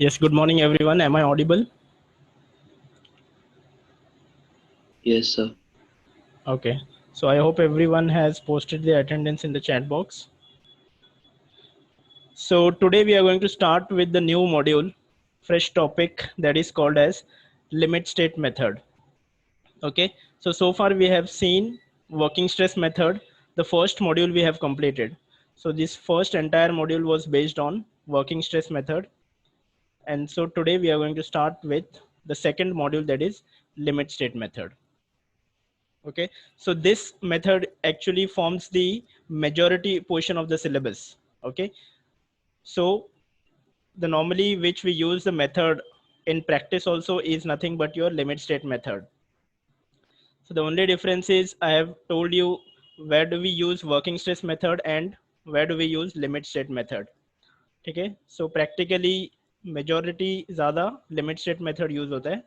Yes, good morning everyone. Am I audible? Yes, sir. Okay. So I hope everyone has posted their attendance in the chat box. So today we are going to start with the new module, fresh topic that is called as limit state method. Okay. So far we have seen working stress method. The first module we have completed. So this first entire module was based on working stress method. And so today we are going to start with the second module, that is limit state method. Okay, so this method actually forms the majority portion of the syllabus. Okay, so the normally which we use the method in practice also is nothing but your limit state method. So the only difference is I have told you where do we use working stress method and where do we use limit state method. Okay, so practically majority ज़्यादा limit state method use होता है,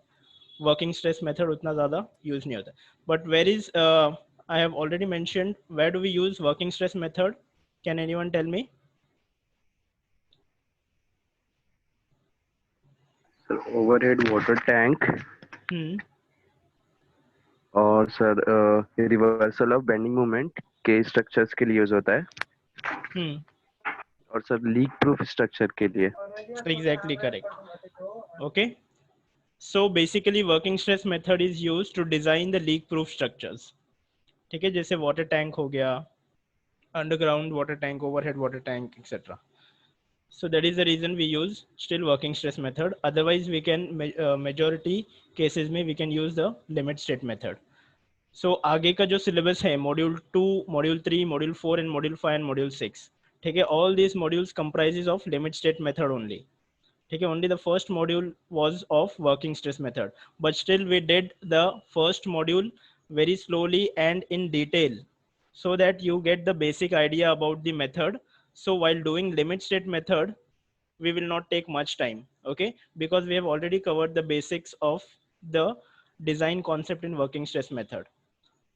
working stress method उतना ज़्यादा use नहीं होता. But where is I have already mentioned where do we use working stress method? Can anyone tell me? Sir overhead water tank और sir reversal of bending moment के structures के लिए use होता है और सर लीक प्रूफ स्ट्रक्चर के लिए. Exactly correct. Okay, so basically working stress method is used to design the leak proof structures. ठीक है, जैसे water tank हो गया, underground water tank, overhead water tank, etc. So that is the reason we use still working stress method. Otherwise we can majority cases में we can use the limit state method. So आगे का जो syllabus है module 2, module 3, module 4 and module 5 and module 6, ठीक है, all these modules comprises of limit state method only. ठीक है, only the first module was of working stress method, but still we did the first module very slowly and in detail so that you get the basic idea about the method. So while doing limit state method we will not take much time, okay, because we have already covered the basics of the design concept in working stress method.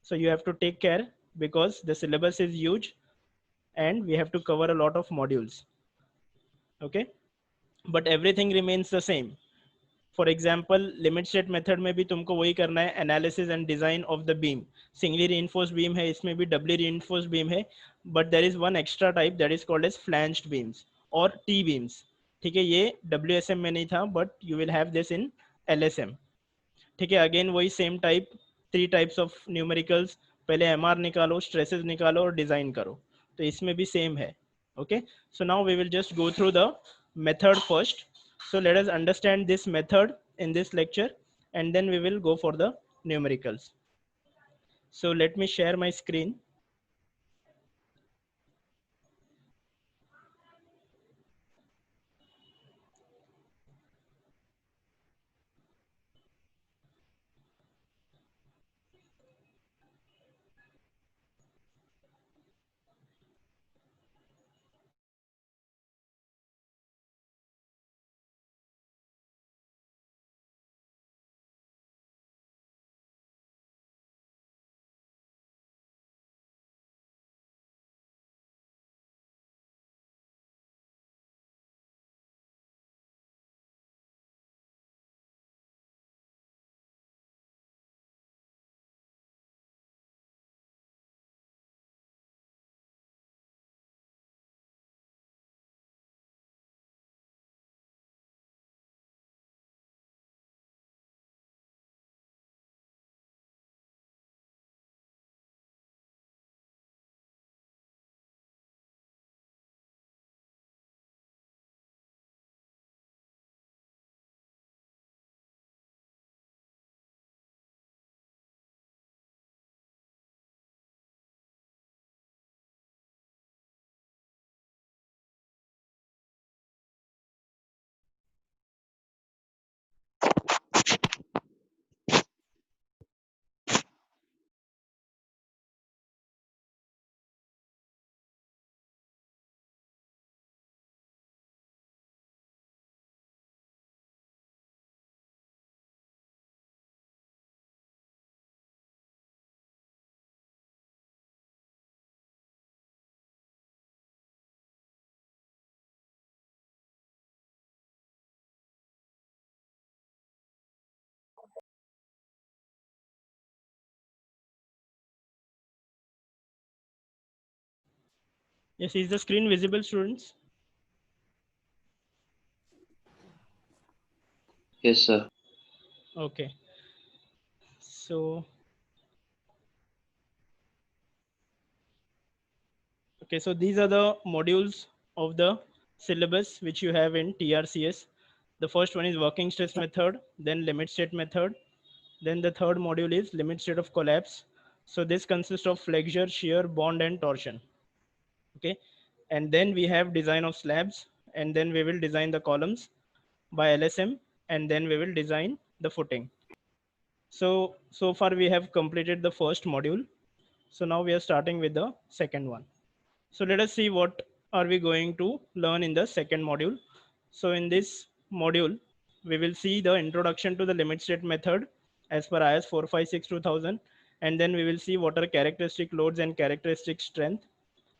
So you have to take care because the syllabus is huge and we have to cover a lot of modules. Okay, but everything remains the same. For example, limit state method में भी तुमको वही करना है, analysis and design of the beam. Singly reinforced beam है, इसमें भी doubly reinforced beam है, but there is one extra type that is called as flanged beams or T beams. ठीक है, ये WSM में नहीं था, but you will have this in LSM. ठीक है, अगेन वही same type, 3 types of numericals, पहले एमआर निकालो, स्ट्रेसेस निकालो और डिजाइन करो, तो इसमें भी सेम है. Okay, so now we will just go through the method first. So let us understand this method in this lecture and then we will go for the numericals. So let me share my screen. Yes, is the screen visible, students? Yes, sir. Okay. So, okay, so these are the modules of the syllabus which you have in TRCS. The first one is working stress method, then limit state method. Then the third module is limit state of collapse. So this consists of flexure, shear, bond, and torsion. Okay. And then we have design of slabs, and then we will design the columns by LSM, and then we will design the footing. So far we have completed the first module. So now we are starting with the second one. So let us see what are we going to learn in the second module. So in this module, we will see the introduction to the limit state method as per IS 456 2000, and then we will see what are characteristic loads and characteristic strength.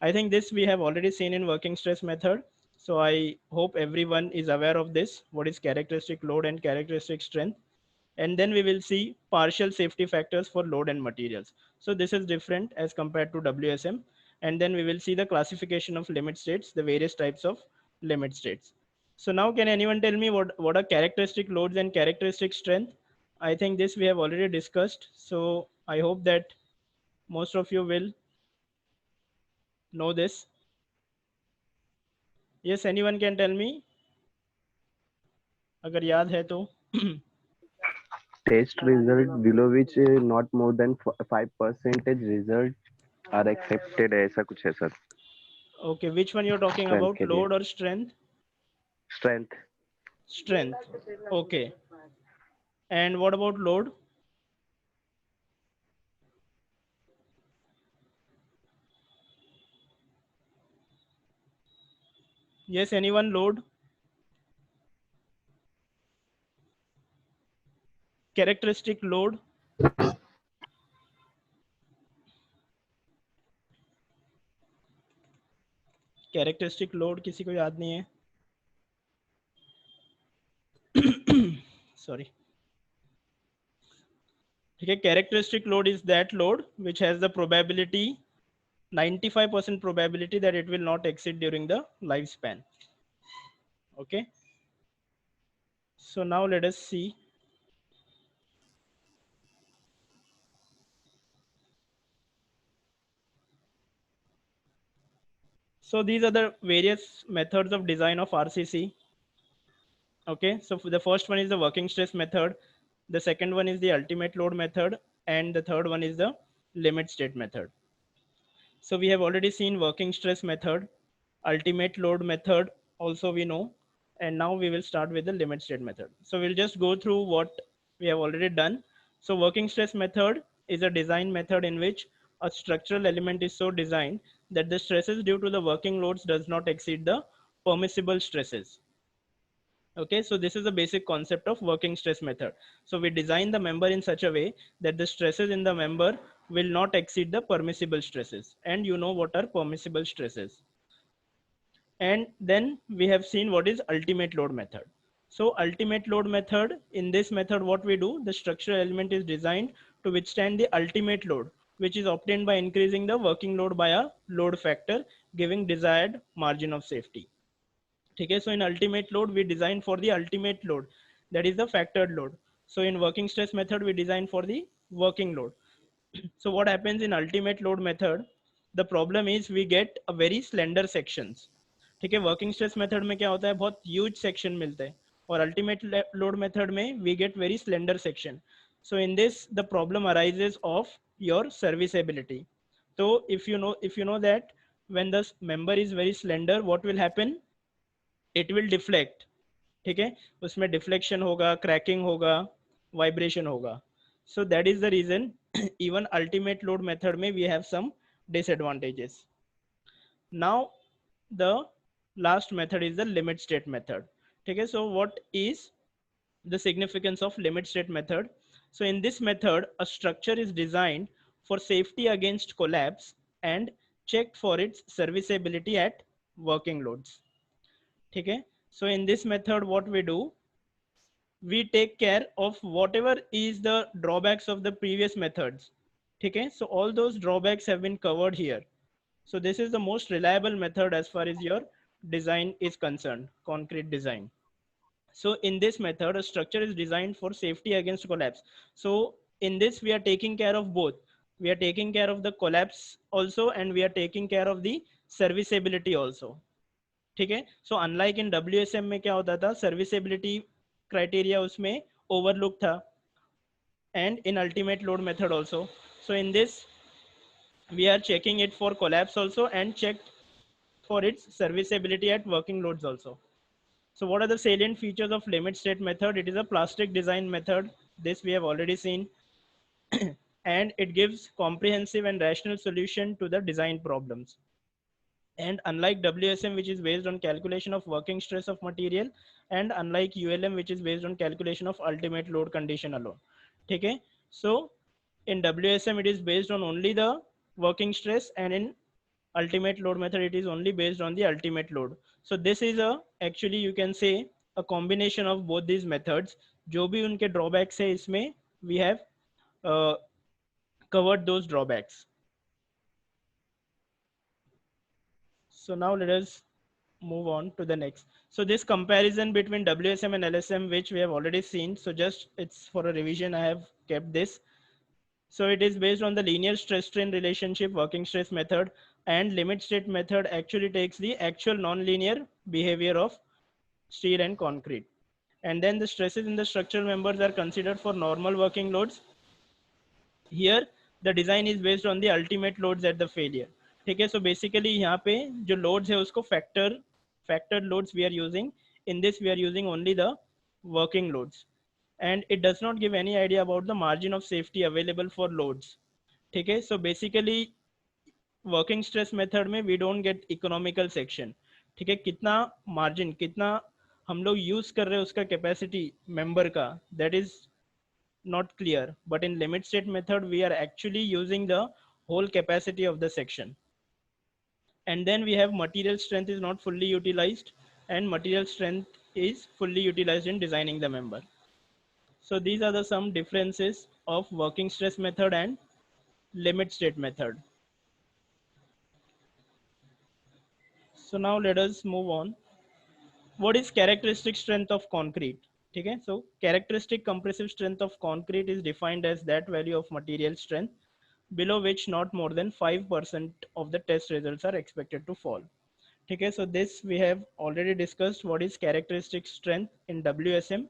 I think this we have already seen in working stress method. So I hope everyone is aware of this, what is characteristic load and characteristic strength. And then we will see partial safety factors for load and materials. So this is different as compared to WSM. And then we will see the classification of limit states, the various types of limit states. So now can anyone tell me what are characteristic loads and characteristic strength? I think this we have already discussed. So I hope that most of you will know this. Yes, anyone can tell me अगर याद है तो. Test result below which not more than 5% result are accepted है, ऐसा कुछ है sir. Okay, which one you're talking Strength about, के लिए. load or strength? Strength. Strength. Okay. And what about load? Yes, anyone load? Characteristic load. Characteristic load किसी को याद नहीं है? Sorry. Okay, characteristic load is that load which has the probability 95% probability that it will not exceed during the lifespan. Okay. So now let us see. So these are the various methods of design of RCC. Okay, so for the first one is the working stress method, the second one is the ultimate load method, and the third one is the limit state method. So we have already seen working stress method, ultimate load method also we know, and now we will start with the limit state method. So we'll just go through what we have already done. So working stress method is a design method in which a structural element is so designed that the stresses due to the working loads does not exceed the permissible stresses. Okay, so this is the basic concept of working stress method. So we design the member in such a way that the stresses in the member will not exceed the permissible stresses, and you know what are permissible stresses. And then we have seen what is ultimate load method. So ultimate load method, in this method what we do, the structural element is designed to withstand the ultimate load, which is obtained by increasing the working load by a load factor, giving desired margin of safety. Okay, so in ultimate load we design for the ultimate load, that is the factored load. So in working stress method we design for the working load. So what happens in ultimate load method, the problem is we get a very slender sections. ठीक है, working stress method में क्या होता है, बहुत huge section मिलते हैं, और अल्टीमेट लोड मेथड में we get very slender section. So in this the problem arises of your serviceability. तो if you know that when the member is very slender, what will happen, it will deflect. ठीक है, उसमें deflection होगा, cracking होगा, vibration होगा. So that is the reason even ultimate load method may we have some disadvantages. Now the last method is the limit state method. Okay, so what is the significance of limit state method? So in this method a structure is designed for safety against collapse and checked for its serviceability at working loads. Okay, so in this method what we do, we take care of whatever is the drawbacks of the previous methods. Okay, so all those drawbacks have been covered here. So this is the most reliable method as far as your design is concerned, concrete design. So in this method, a structure is designed for safety against collapse. So in this, we are taking care of both. We are taking care of the collapse also, and we are taking care of the serviceability also. ठीक है? So unlike in WSM में क्या होता था, serviceability criteria उसमें overlook था, and in ultimate load method also. So in this, we are checking it for collapse also and checked for its serviceability at working loads also. So what are the salient features of limit state method? It is a plastic design method. This we have already seen. And it gives comprehensive and rational solution to the design problems. And unlike WSM, which is based on calculation of working stress of material, and unlike ULM, which is based on calculation of ultimate load condition alone. Okay? So in WSM, it is based on only the working stress, and in ultimate load method, it is only based on the ultimate load. So this is a, actually you can say, a combination of both these methods. जो भी उनके drawbacks है इसमें, we have covered those drawbacks. So now let us move on to the next. So this comparison between WSM and LSM, which we have already seen. So just it's for a revision, I have kept this. So it is based on the linear stress strain relationship working stress method, and limit state method actually takes the actual nonlinear behavior of steel and concrete. And then the stresses in the structural members are considered for normal working loads. Here the design is based on the ultimate loads at the failure. ठीक है, so basically यहाँ पे जो loads है उसको factored loads we are using. In this we are using only the working loads, and it does not give any idea about the margin of safety available for loads. ठीक है, so basically working stress method में we don't get economical section. ठीक है, कितना margin, कितना हम लोग use कर रहे हैं उसका कैपेसिटी मेंबर का, that is not clear. But in limit state method, we are actually using the whole capacity of the section. And then we have material strength is not fully utilized, and material strength is fully utilized in designing the member. So these are the some differences of working stress method and limit state method. So now let us move on. What is characteristic strength of concrete? Okay, so characteristic compressive strength of concrete is defined as that value of material strength below which not more than 5% of the test results are expected to fall. Okay, so this we have already discussed. What is characteristic strength in WSM?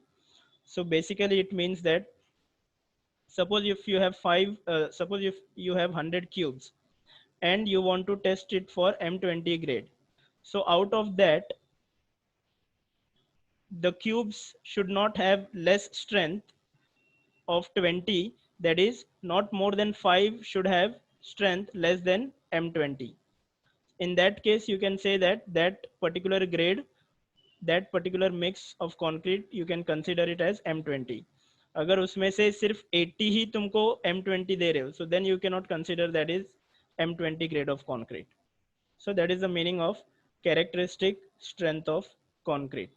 So basically it means that suppose if you have suppose if you have 100 cubes and you want to test it for M20 grade. So out of that, the cubes should not have less strength of 20, that is not more than 5 should have strength less than M20. In that case you can say that that particular grade, that particular mix of concrete, you can consider it as M20. अगर उसमें से सिर्फ 80 ही तुमको M20 दे रहे हो, so then you cannot consider that is M20 grade of concrete. So that is the meaning of characteristic strength of concrete.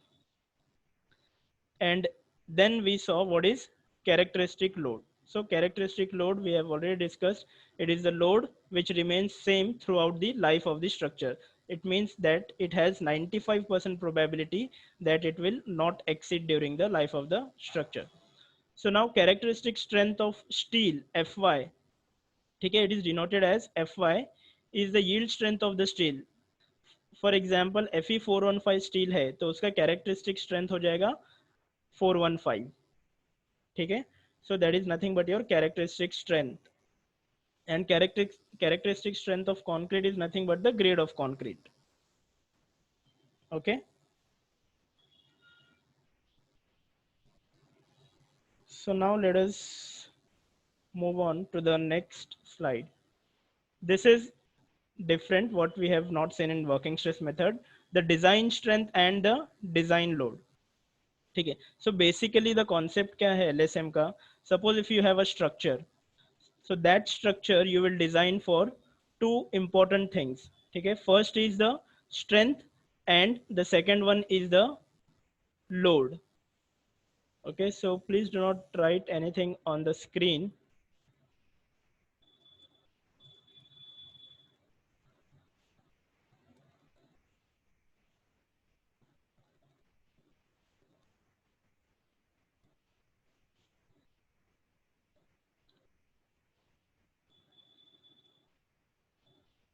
And then we saw what is characteristic load. So characteristic load we have already discussed. It is the load which remains same throughout the life of the structure. It means that it has 95% probability that it will not exceed during the life of the structure. So now characteristic strength of steel, Fy, okay, it is denoted as Fy is the yield strength of the steel. For example, Fe415 steel है तो उसका characteristic strength हो जाएगा 415. ठीक है, so that is nothing but your characteristic strength. And characteristic strength of concrete is nothing but the grade of concrete. Okay, so now let us move on to the next slide. This is different, what we have not seen in working stress method, the design strength and the design load. ठीक है, so basically the concept क्या है LSM का, suppose if you have a structure, so that structure you will design for two important things. Okay, first is the strength and the second one is the load. Okay, so please do not write anything on the screen.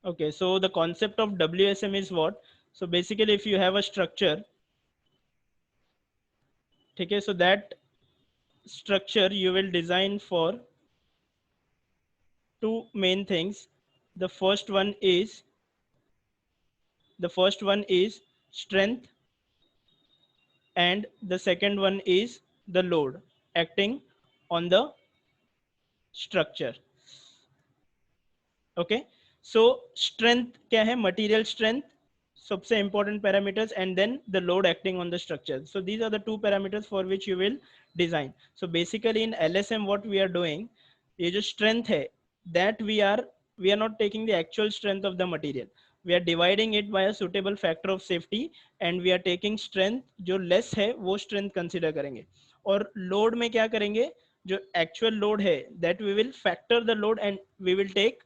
Okay, so the concept of WSM is what? So basically, if you have a structure, okay, so that structure you will design for two main things. The first one is strength, and the second one is the load acting on the structure. Okay, so strength क्या है? Material strength, सबसे important parameters, and then the load acting on the structure. So these are the two parameters for which you will design. So basically in LSM what we are doing, ये जो strength है, that we are not taking the actual strength of the material, we are dividing it by a suitable factor of safety, and we are taking strength जो less है वो strength consider करेंगे. और load में क्या करेंगे? जो actual load है, that we will factor the load and we will take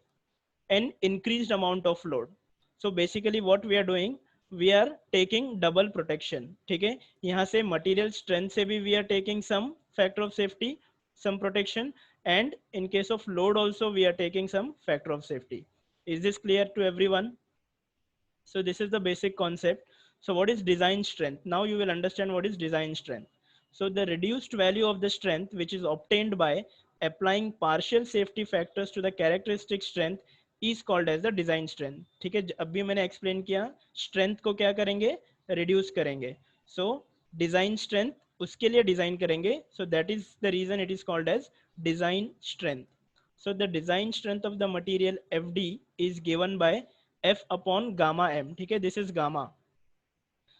an increased amount of load. So basically what we are doing, we are taking double protection. ठीक है, यहाँ से material strength से भी we are taking some factor of safety, some protection, and in case of load also we are taking some factor of safety. Is this clear to everyone? So this is the basic concept. So what is design strength? Now you will understand what is design strength. So the reduced value of the strength which is obtained by applying partial safety factors to the characteristic strength is called as the design strength. ठीक है, अभी मैंने explain किया strength को क्या करेंगे, reduce करेंगे. So design strength उसके लिए design करेंगे. So that is the reason it is called as design strength. So the design strength of the material FD is given by F upon gamma m. ठीक है, this is gamma.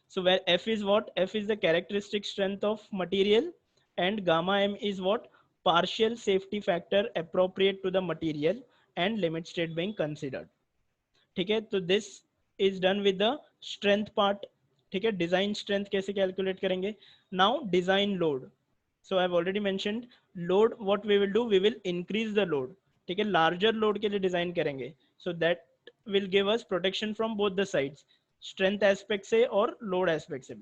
So where F is what? F is the characteristic strength of material, and gamma m is what? Partial safety factor appropriate to the material and limit state being considered. ठीक है, तो this is done with the strength part. ठीक है, design strength कैसे calculate करेंगे? Now design load. So I have already mentioned load. What we will do, we will increase the load. ठीक है, larger load के लिए design करेंगे. So that will give us protection from both the sides, strength aspect से और load aspect से.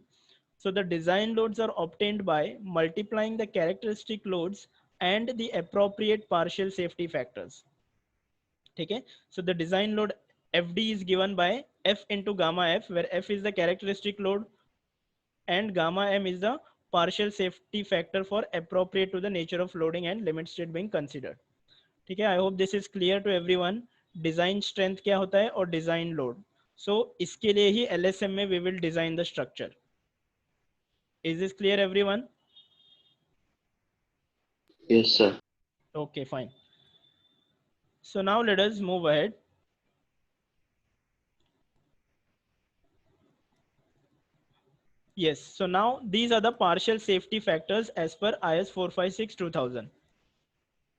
So the design loads are obtained by multiplying the characteristic loads and the appropriate partial safety factors. ठीक है, so the design load FD is given by F into gamma F, where F is the characteristic load and gamma M is the partial safety factor for appropriate to the nature of loading and limit state being considered. ठीक है, I hope this is clear to everyone. Design strength क्या होता है और design load. So इसके लिए ही LSM में we will design the structure. Is this clear everyone? Yes, sir. Okay, fine. So now let us move ahead. Yes, so now these are the partial safety factors as per IS 456-2000.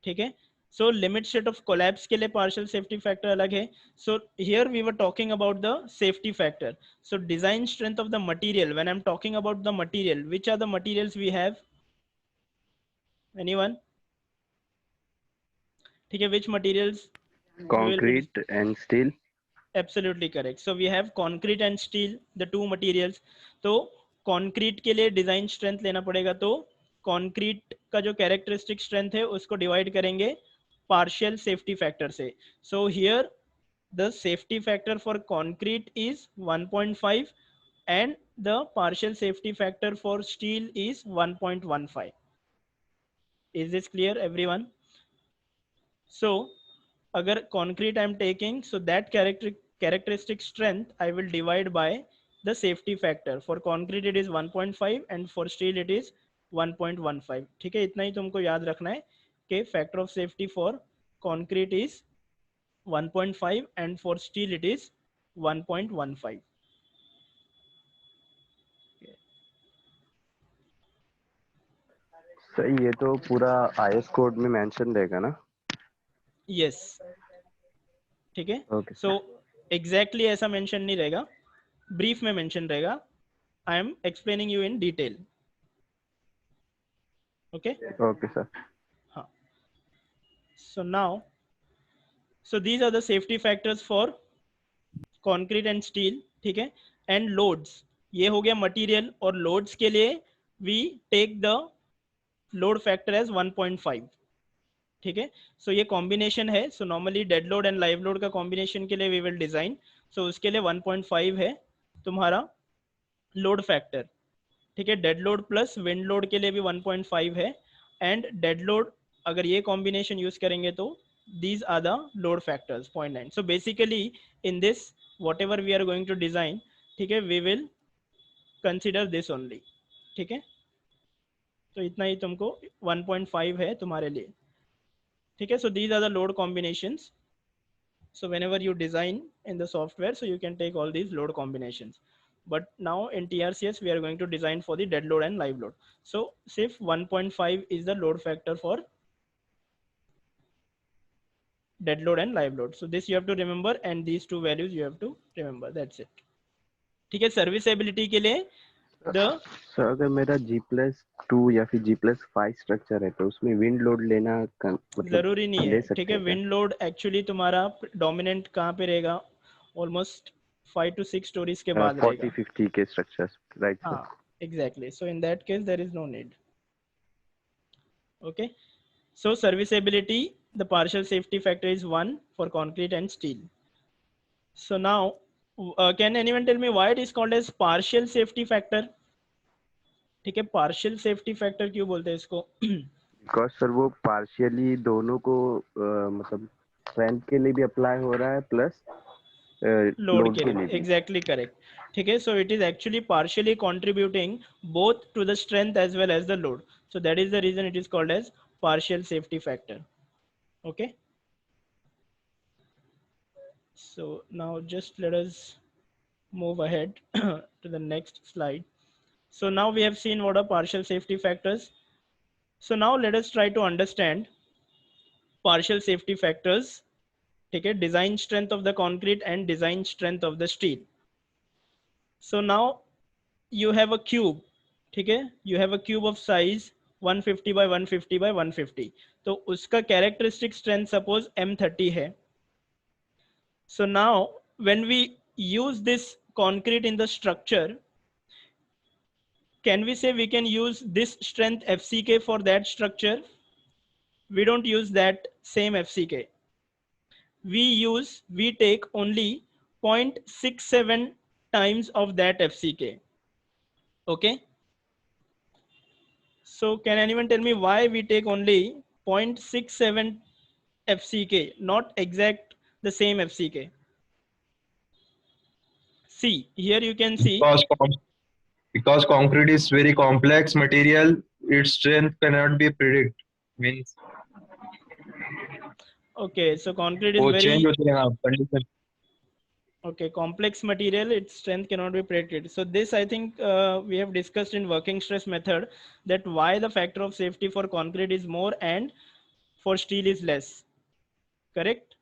ठीक है, so limit state of collapse के लिए partial safety factor अलग है. So here we were talking about the safety factor. So design strength of the material, when I'm talking about the material, which are the materials we have? Anyone? ठीक है, which materials? Concrete and steel. Absolutely correct. So we have concrete and steel, the two materials. तो concrete के लिए design strength लेना पड़ेगा, तो concrete का जो characteristic strength है उसको divide करेंगे partial safety factor से. So here the safety factor for concrete is 1.5 and the partial safety factor for steel is 1.15. Is this clear everyone? So अगर concrete I am taking, so that characteristic strength I will divide by the safety factor. For concrete it is 1.5 and for steel it is 1.15. ठीक है, इतना ही तुमको याद रखना है कि factor of safety for concrete is 1.5 and for steel it is 1.15. सही, ये तो पूरा IS कोड में मेंशन रहेगा ना? Yes. ठीक है, Okay. so exactly ऐसा mention नहीं रहेगा, brief में mention रहेगा. I am explaining you in detail. Okay. Okay, sir. हाँ. So now, so these are the safety factors for concrete and steel. ठीक है, and loads, ये हो गया material, और loads के लिए we take the load factor as 1.5. ठीक है, सो ये कॉम्बिनेशन है. So normally dead load and live load का कॉम्बिनेशन के लिए वी विल डिजाइन. सो उसके लिए 1.5 है तुम्हारा लोड फैक्टर. ठीक है, dead load plus wind load के लिए भी 1.5 है. एंड डेड लोड अगर ये कॉम्बिनेशन यूज करेंगे तो these are the load factors 0.9. so basically in this whatever we are going to design, ठीक है, we will consider this only. ठीक है, तो इतना ही तुमको 1.5 है तुम्हारे लिए. ठीक है, so these are the load combinations. So whenever you design in the software, so you can take all these load combinations. But now in TRCS we are going to design for the dead load and live load. So SIF 1.5 is the load factor for dead load and live load. So this you have to remember, and these two values you have to remember. That's it. ठीक है, serviceability के लिए the sir अगर मेरा G+2 या फिर G+5 structure है तो उसमें विंड लोड लेना मतलब जरूरी नहीं ले है. सकते ठीक है, हैं क्या? विंड लोड एक्चुअली तुम्हारा डोमिनेंट कहाँ पे रहेगा, ऑलमोस्ट 5 to 6 स्टोरीज के बाद 40 रहेगा. 50 के स्ट्रक्चर्स, राइट सर? हाँ, exactly. So in that case there is no need. Okay, so serviceability, the partial safety factor is 1 for concrete and steel. So now can anyone tell me why it is called as partial safety factor? ठीक है, partial safety factor क्यों बोलते हैं इसको? Because sir वो partially दोनों को मतलब स्ट्रेंथ के लिए भी अप्लाई हो रहा है प्लस लोड लोड के के लिए लिए भी. भी. Exactly correct. ठीक है, so it is actually partially contributing both to the strength as well as the load. So that is the reason it is called as partial safety factor. Okay, so now just let us move ahead to the next slide. So now we have seen what are partial safety factors. So now let us try to understand partial safety factors. ठीक है, design strength of the concrete and design strength of the steel. So now you have a cube. ठीक है, you have a cube of size 150 by 150 by 150. तो उसका characteristic strength suppose M30 है. So now when we use this concrete in the structure, can we say we can use this strength FCK for that structure? We don't use that same FCK. We take only 0.67 times of that FCK. Okay, so can anyone tell me why we take only 0.67 FCK, not exact the same FCK? See, here you can see. Because concrete is very complex material, its strength cannot be predicted. Means Okay, so concrete is वो very change होते हैं condition. okay, complex material, its strength cannot be predicted. So this I think we have discussed in working stress method, that why the factor of safety for concrete is more and for steel is less. Correct?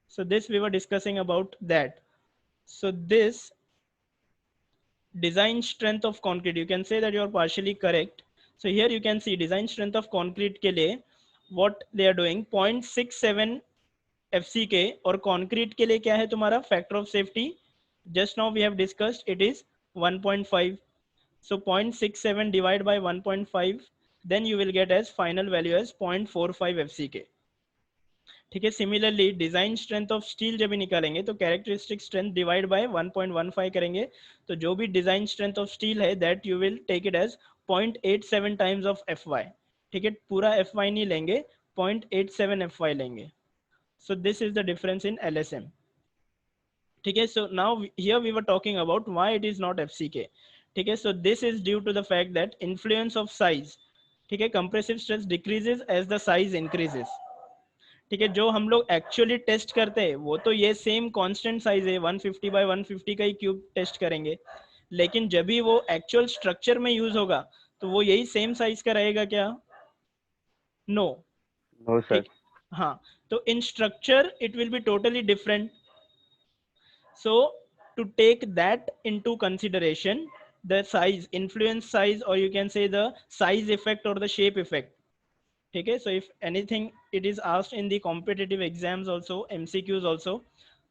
So this we were discussing about that. So this design strength of concrete, you can say that you are partially correct. So here you can see design strength of concrete के लिए what they are doing 0.67 FCK, और concrete के लिए क्या है तुम्हारा factor of safety? Just now we have discussed it is 1.5. So 0.67 divided by 1.5, then you will get as final value as 0.45 FCK. ठीक है, similarly design strength of steel जब भी निकालेंगे तो कैरेक्टरिस्टिक स्ट्रेंथ डिवाइड बाय 1.15 करेंगे, तो जो भी डिजाइन स्ट्रेंथ ऑफ स्टील है that you will take it as 0.87 times of FY. ठीक है, पूरा FY नहीं लेंगे, 0.87 FY लेंगे. So this is the difference in LSM. ठीक है, so now here we were talking about why it is not FCK. ठीक है, so this is due to the fact that influence of size. ठीक है, compressive stress decreases as the size increases. ठीक है, जो हम लोग एक्चुअली टेस्ट करते हैं वो तो ये सेम कांस्टेंट साइज है 150 बाय 150 का ही क्यूब टेस्ट करेंगे, लेकिन जब भी वो एक्चुअल स्ट्रक्चर में यूज होगा तो वो यही सेम साइज का रहेगा क्या? नो. No sir. ठीक, हाँ, तो in structure it will be totally different. So to take that into consideration, the size influence size, और you can say the size effect और द शेप इफेक्ट. ठीक है, so if anything it is asked in the competitive exams also, MCQs also,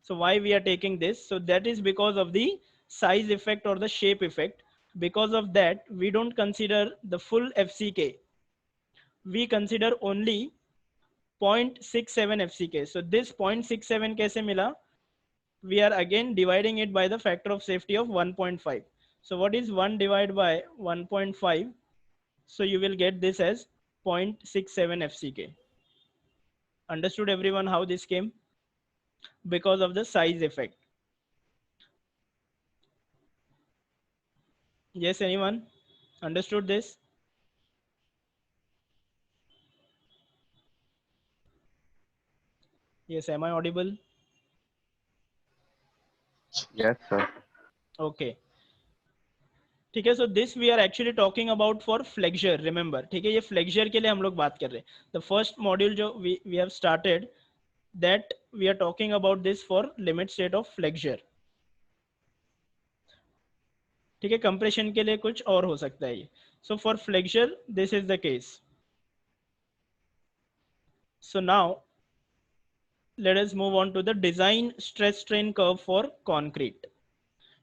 so why we are taking this? So that is because of the size effect or the shape effect. Because of that we don't consider the full FCK, we consider only 0.67 FCK. So this 0.67 कैसे मिला? We are again dividing it by the factor of safety of 1.5. So what is 1 divided by 1.5? So you will get this as 0.67 FCK. Understood everyone how this came? Because of the size effect. Yes, anyone understood this? Yes, am I audible? Yes, sir. Okay. ठीक है, so this we are actually talking about for flexure, remember, ठीक है, ये flexure के लिए हम लोग बात कर रहे हैं. The first module जो we have started, that we are talking about this for limit state of flexure. ठीक है, compression के लिए कुछ और हो सकता है ये. So for flexure this is the case. So now let us move on to the design stress strain curve for concrete.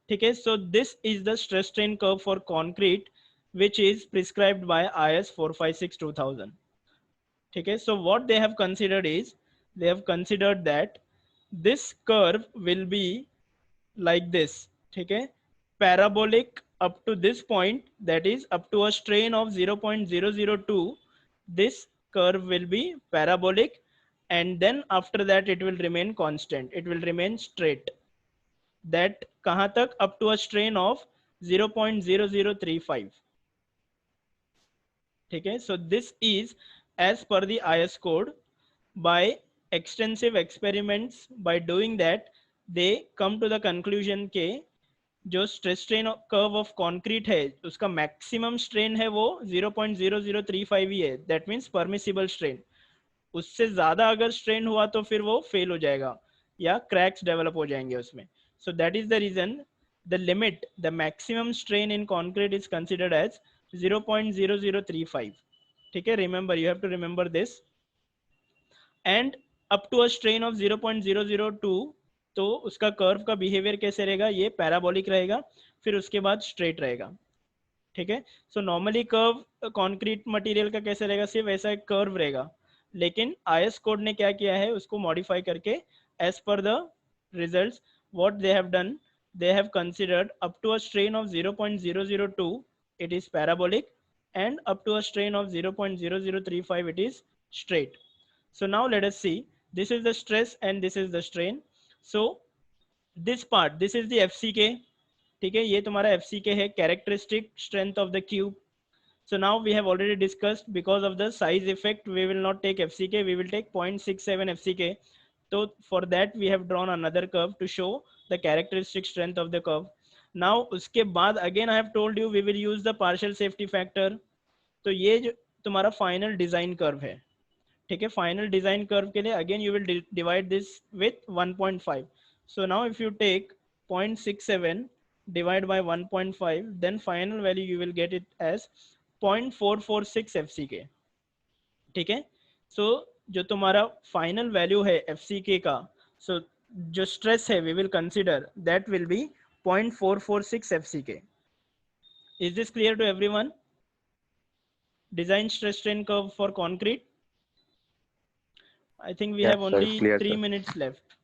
ठीक है, so this is the stress strain curve for concrete which is prescribed by IS 456-2000. ठीक है, so what they have considered is, they have considered that this curve will be like this. ठीक है, parabolic up to this point, that is up to a strain of 0.002. This curve will be parabolic, and then after that it will remain constant, it will remain straight. That कहाँ तक? Up to a strain of 0.0035. ठीक है, so this is as per the IS code. By extensive experiments, by doing that, they come to the conclusion के जो stress strain curve of concrete है उसका maximum strain है वो 0.0035 ही है. That means permissible strain. उससे ज्यादा अगर स्ट्रेन हुआ तो फिर वो फेल हो जाएगा या क्रैक्स डेवलप हो जाएंगे उसमें. So that is the reason the limit, the maximum strain in concrete is considered as 0.0035. ठीक है, remember, you have to remember this. And up to a strain of 0.002, तो उसका कर्व का बिहेवियर कैसे रहेगा? ये पैराबोलिक रहेगा, फिर उसके बाद स्ट्रेट रहेगा. ठीक है, so normally curve concrete material का कैसे रहेगा? सिर्फ ऐसा एक कर्व रहेगा, लेकिन आईएस कोड ने क्या किया है उसको मॉडिफाई करके as per the results what they have done, they have considered up to a strain of 0.002 it is parabolic, and up to a strain of 0.0035 it is straight. So now let us see, this is the stress and this is the strain. So this part, this is the FCK. ठीक है, ये तुम्हारा FCK है, characteristic strength of the cube. So now we have already discussed, because of the size effect we will not take FCK, we will take 0.67 FCK. So for that we have drawn another curve to show the characteristic strength of the curve. Now उसके बाद again I have told you we will use the partial safety factor. तो ये जो तुम्हारा final design curve है, ठीक है, final design curve के लिए again you will divide this with 1.5. So now if you take 0.67 divide by 1.5, then final value you will get it as 0.446 FCK. ठीक है, so जो तुम्हारा फाइनल वैल्यू है FCK का, so जो स्ट्रेस है we will consider that will be 0.446 FCK. Is this clear to everyone? Design stress strain curve for concrete. I think we Yes, have sir, only clear, 3 sir. minutes left.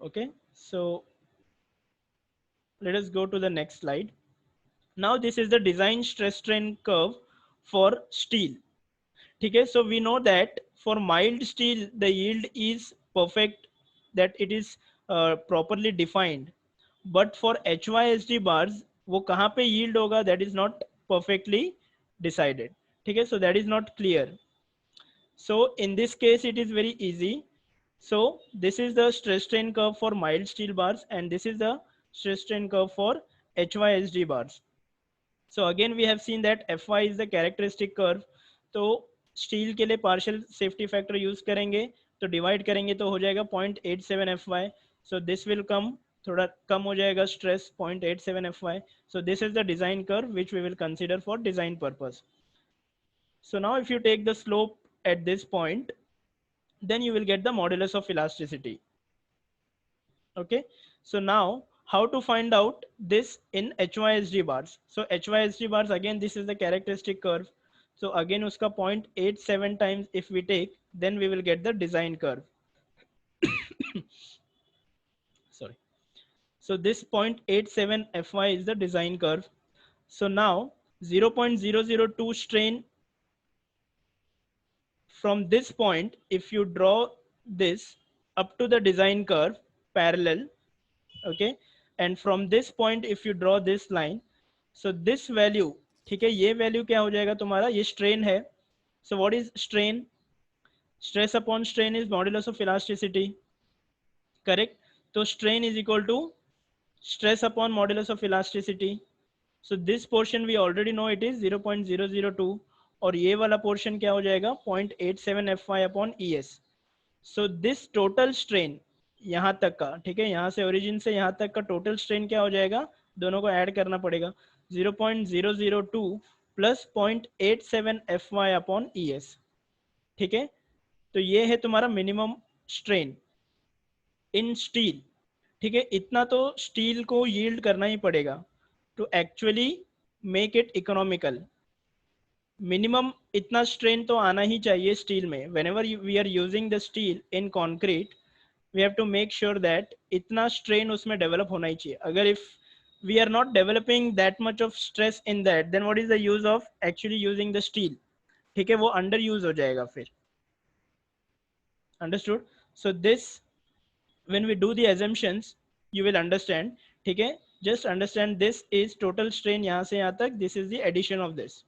Okay, so let us go to the next slide. Now this is the design stress strain curve for steel. ठीक है, so we know that for mild steel the yield is perfect, that it is properly defined, but for HYSD bars वो कहाँ पे yield होगा that is not perfectly decided. ठीक है, so that is not clear. So in this case it is very easy. So this is the stress strain curve for mild steel bars and this is the stress strain curve for HYSD bars. So again we have seen that Fy is the characteristic curve. तो steel के लिए partial safety factor use करेंगे तो divide करेंगे तो हो जाएगा 0.87 Fy. So this will come, थोड़ा कम हो जाएगा stress 0.87 Fy. So this is the design curve which we will consider for design purpose. So now if you take the slope at this point then you will get the modulus of elasticity. Okay, so now how to find out this in HYSD bars? So HYSD bars, again this is the characteristic curve. So again उसका 0.87 times if we take, then we will get the design curve. Sorry. So this 0.87 Fy is the design curve. So now 0.002 strain from this point, if you draw this up to the design curve parallel, okay, and from this point if you draw this line, so this value, ठीक है, ये value क्या हो जाएगा तुम्हारा, ये strain है. So what is strain? Stress upon strain is modulus of elasticity, correct? So strain is equal to stress upon modulus of elasticity. So this portion we already know it is 0.002 और ये वाला portion क्या हो जाएगा 0.87 Fy upon ES. So this total strain यहाँ तक का, ठीक है, यहाँ से origin से यहाँ तक का total strain क्या हो जाएगा, दोनों को add करना पड़ेगा 0.002 plus 0.87 Fy upon ES, ठीक है. तो ये है तुम्हारा मिनिमम स्ट्रेन इन स्टील, ठीक है. इतना तो स्टील को यील्ड करना ही पड़ेगा to actually make it economical. Minimum इतना स्ट्रेन तो आना ही चाहिए स्टील में. Whenever we are using the steel in concrete, we have to make sure that इतना स्ट्रेन उसमें डेवलप होना ही चाहिए. अगर if we are not developing that much of stress in that, then what is the use of actually using the steel, ठीक है, वो under use हो जाएगा फिर. Understood? So this, when we do the assumptions, you will understand, ठीक है. Just understand this is total strain यहाँ से यहाँ तक, this is the addition of this.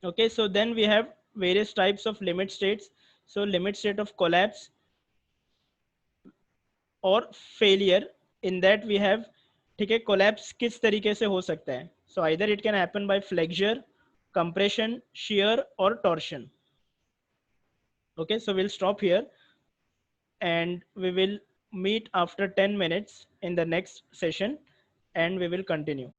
Okay, so then we have various types of limit states. So limit state of collapse or failure, in that we have, ठीक है, collapse किस तरीके से हो सकता है. So either it can happen by flexure, compression, shear or torsion. Okay, so we'll stop here and we will meet after 10 minutes in the next session and we will continue.